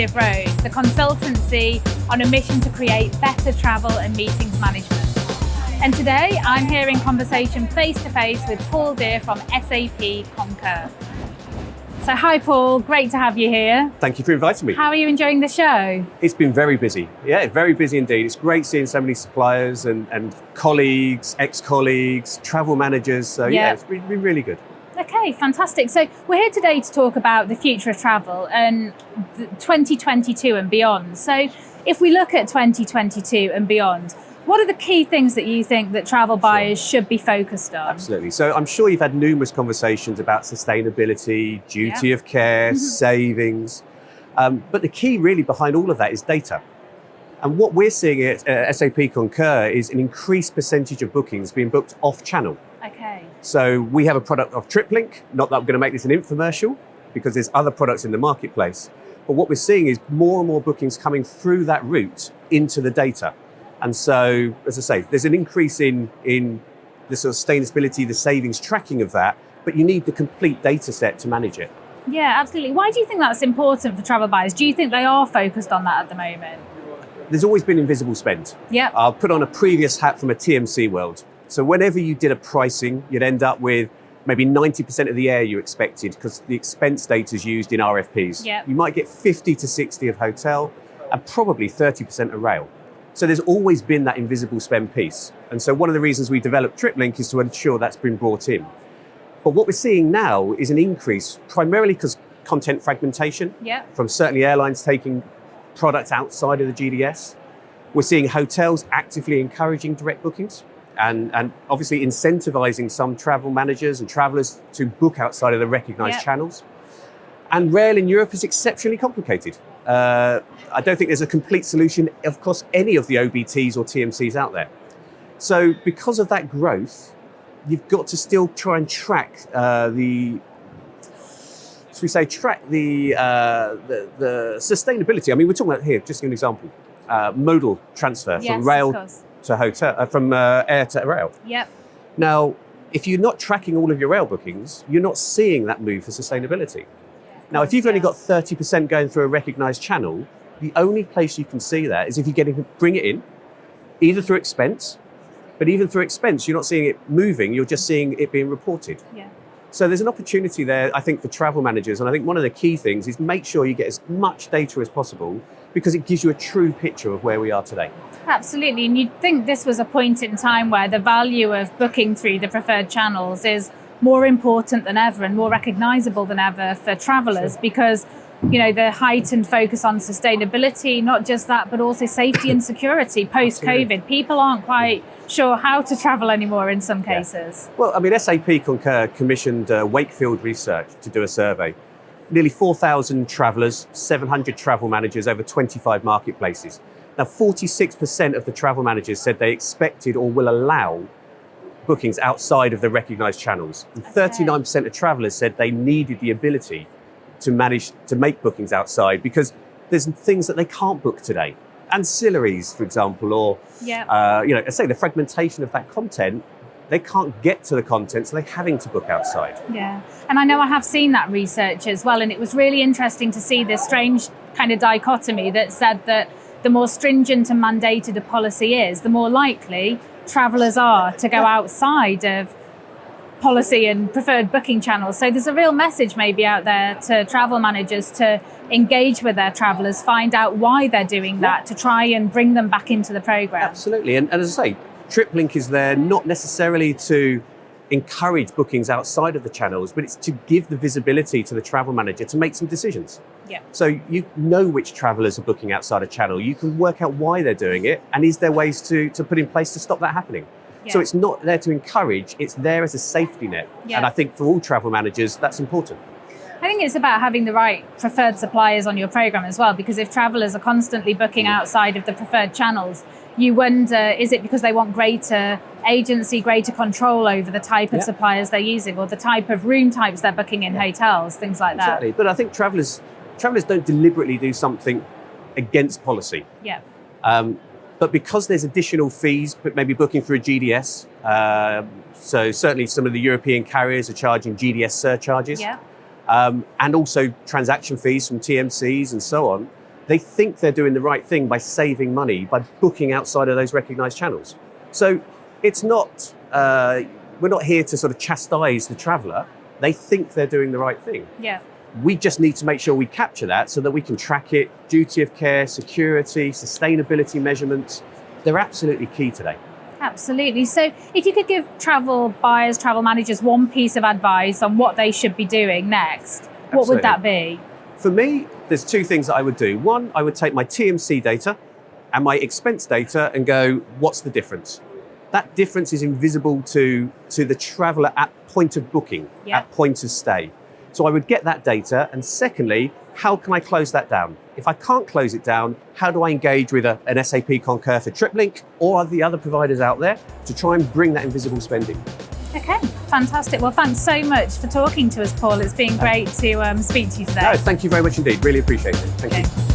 FESTIVE ROAD, the consultancy on a mission to create better travel and meetings management. And today I'm here in conversation face-to-face with Paul Deer from SAP CONCUR. So hi Paul, great to have you here. Thank you for inviting me. How are you enjoying the show? It's been very busy. Yeah, very busy indeed. It's great seeing so many suppliers and colleagues, ex-colleagues, travel managers. So yeah, it's been really good. Okay, fantastic. So we're here today to talk about the future of travel and 2022 and beyond. So if we look at 2022 and beyond, what are the key things that you think that travel buyers should be focused on? Absolutely. So I'm sure you've had numerous conversations about sustainability, duty of care, savings. But the key really behind all of that is data. And what we're seeing at SAP CONCUR is an increased percentage of bookings being booked off-channel. Okay. So we have a product of TripLink, not that I'm going to make this an infomercial, because there's other products in the marketplace. But what we're seeing is more and more bookings coming through that route into the data. And so, as I say, there's an increase in the sort of sustainability, the savings tracking of that, but you need the complete data set to manage it. Yeah, absolutely. Why do you think that's important for travel buyers? Do you think they are focused on that at the moment? There's always been invisible spend. Yeah. I'll put on a previous hat from a TMC world. So whenever you did a pricing, you'd end up with maybe 90% of the air you expected because the expense data is used in RFPs. Yep. You might get 50 to 60 of hotel and probably 30% of rail. So there's always been that invisible spend piece. And so one of the reasons we developed TripLink is to ensure that's been brought in. But what we're seeing now is an increase, primarily because content fragmentation, from certainly airlines taking products outside of the GDS. We're seeing hotels actively encouraging direct bookings and obviously incentivizing some travel managers and travelers to book outside of the recognized channels. And rail in Europe is exceptionally complicated. I don't think there's a complete solution across any of the OBTs or TMCs out there. So because of that growth, you've got to still try and track the sustainability. I mean, we're talking about here, just an example, modal transfer from rail to hotel, from air to rail. Yep. Now, if you're not tracking all of your rail bookings, you're not seeing that move for sustainability. Now, if you've only got 30% going through a recognized channel, the only place you can see that is if you bring it in, either through expense, but even through expense, you're not seeing it moving, you're just seeing it being reported. Yeah. So there's an opportunity there, I think, for travel managers. And I think one of the key things is make sure you get as much data as possible because it gives you a true picture of where we are today. Absolutely. And you'd think this was a point in time where the value of booking through the preferred channels is more important than ever and more recognizable than ever for travelers because, you know, the heightened focus on sustainability, not just that, but also safety and security post-COVID. People aren't quite sure how to travel anymore in some cases. Well, I mean, SAP CONCUR commissioned Wakefield Research to do a survey. Nearly 4,000 travelers, 700 travel managers over 25 marketplaces. Now, 46% of the travel managers said they expected or will allow bookings outside of the recognized channels. And 39% of travelers said they needed the ability to manage to make bookings outside because there's things that they can't book today. Ancillaries, for example, or I say the fragmentation of that content, they can't get to the content, so they're having to book outside. Yeah, and I know I have seen that research as well, and it was really interesting to see this strange kind of dichotomy that said that the more stringent and mandated a policy is, the more likely travellers are to go outside of policy and preferred booking channels. So there's a real message maybe out there to travel managers to engage with their travellers, find out why they're doing that, to try and bring them back into the programme. Absolutely, and as I say, TripLink is there not necessarily to encourage bookings outside of the channels, but it's to give the visibility to the travel manager to make some decisions. Yeah. So you know which travellers are booking outside a channel, you can work out why they're doing it, and is there ways to put in place to stop that happening? Yeah. So it's not there to encourage, it's there as a safety net. Yeah. And I think for all travel managers, that's important. I think it's about having the right preferred suppliers on your program as well, because if travellers are constantly booking outside of the preferred channels, you wonder, is it because they want greater agency, greater control over the type of suppliers they're using or the type of room types they're booking in hotels, things like that. Exactly, but I think travellers don't deliberately do something against policy. Yeah. But because there's additional fees, but maybe booking through a GDS, so certainly some of the European carriers are charging GDS surcharges. Yeah. And also transaction fees from TMCs and so on, they think they're doing the right thing by saving money, by booking outside of those recognised channels. So it's not, we're not here to sort of chastise the traveller. They think they're doing the right thing. Yeah. We just need to make sure we capture that so that we can track it. Duty of care, security, sustainability measurements, they're absolutely key today. Absolutely. So if you could give travel buyers, travel managers one piece of advice on what they should be doing next, what would that be? For me, there's two things that I would do. One, I would take my TMC data and my expense data and go, what's the difference? That difference is invisible to the traveller at point of booking, at point of stay. So I would get that data. And secondly, how can I close that down? If I can't close it down, how do I engage with an SAP CONCUR for TripLink or the other providers out there to try and bring that invisible spending? Okay, fantastic. Well, thanks so much for talking to us, Paul. It's been great to speak to you today. No, thank you very much indeed. Really appreciate it. Thank you.